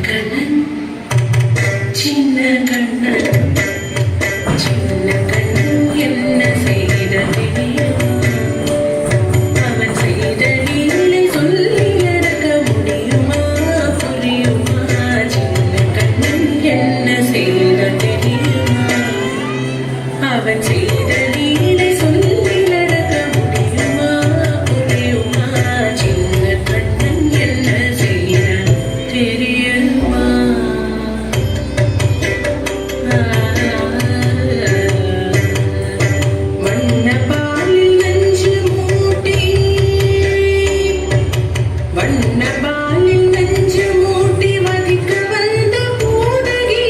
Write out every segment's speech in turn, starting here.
கண்ணன் சின்ன கண்ணன் சின்ன கண்ணன் என்ன செய்த தெரியும் அவன் செய்த லீலை சொல்லி நடக்க முடியுமா புரியுமா சின்ன கண்ணன் என்ன செய்த தெரியுமா அவன் செய்த லீலை சொல்லி நடக்க முடியுமா புரியுமா சின்ன கண்ணன் என்ன செய்த தெரியுமா வண்ணபாலில் நெஞ்சு மூட்டி வண்ணபாலில் நெஞ்சு மூட்டி வதிக்க வந்த பூதகி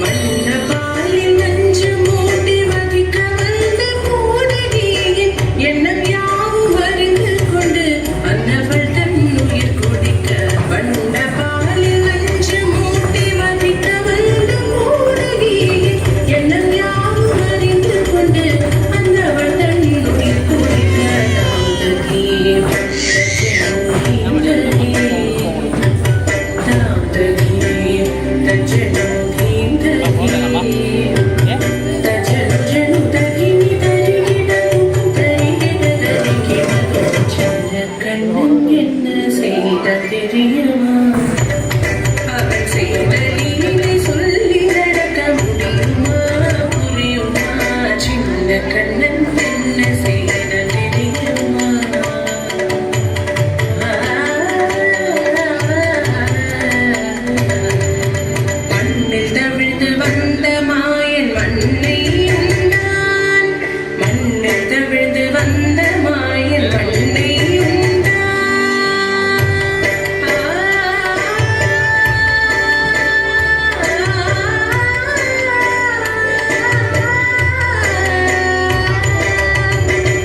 வண்ணபாலில் நெஞ்சு மூட்டி வதிக்க வந்த பூதகியின் எண்ணம் யாவும் அறிந்து கொண்டு அன்னவள் தன் உயிர் கொடிக்க வண்ணபாலில் நெஞ்சு மூட்டி வதிக்க வந்த பூதகியின் எண்ணம் யாவும் அறிந்து கொண்டு அன்னவள் தன் உயிர் கொடிக்க என்ன செய்த தெரியுமா அவன் செய்த லீலை சொல்லி நடக்க முடியுமா புரியுமா சின்ன கண்ணன் என்ன செய்த தெரியுமா மண்ணில் தவிழ்ந்து வந்த மாயன் மண்ணை உண்டான் மண்ணில் தவிழ்ந்து வந்த மாயன் மண்ணை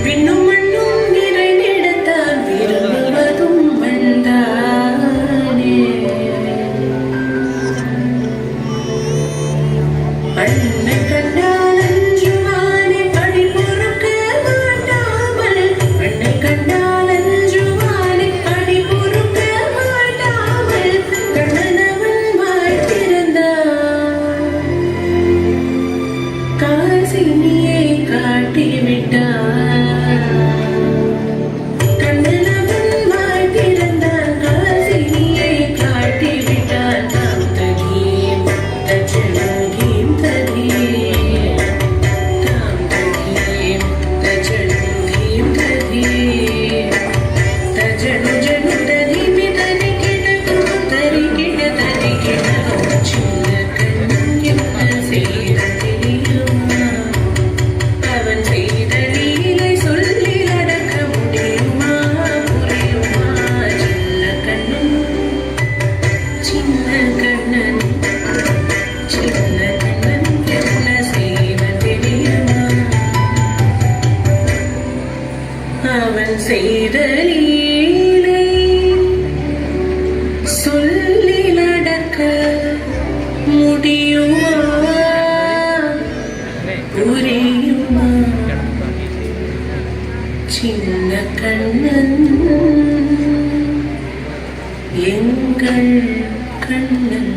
விண்ணும் மண்ணும் நிறைந்திடத்தான் விரும்புவதும் வந்தானே அன்னை கண்டால் அஞ்சுவானே படி பொறுக்க மாட்டாமல் அன்னை கண்டால் அஞ்சுவானே படி பொறுக்க மாட்டாமல் கண்ணனவன் வாழ்த்திருந்தான் காசினியை காட்டிவிட்டான் கண்ணனவன் வாழ்த்திருந்தான் காசினியை காட்டிவிட்டான் தாம் தகீம் தஜனகீம் தகீம் தாம் தகீம் தஜனகீம் தகீம் தஜனு ஜனு தரிமி தரிகிடகும் தரிகிடகும் சின்ன கண்ணன் என்ன செய்த தெரியுமா அவன் செய்த லீலை சொல்லி நடக்க முடியுமா புரியுமா சின்ன கண்ணன் சின்ன கண்ணன் சின்ன கண்ணன் என்ன செய்த தெரியுமா அவன் செய்த லீலை சொல்லி நடக்க முடியுமா புரியுமா சின்ன கண்ணன் எங்கள் கண்ணன்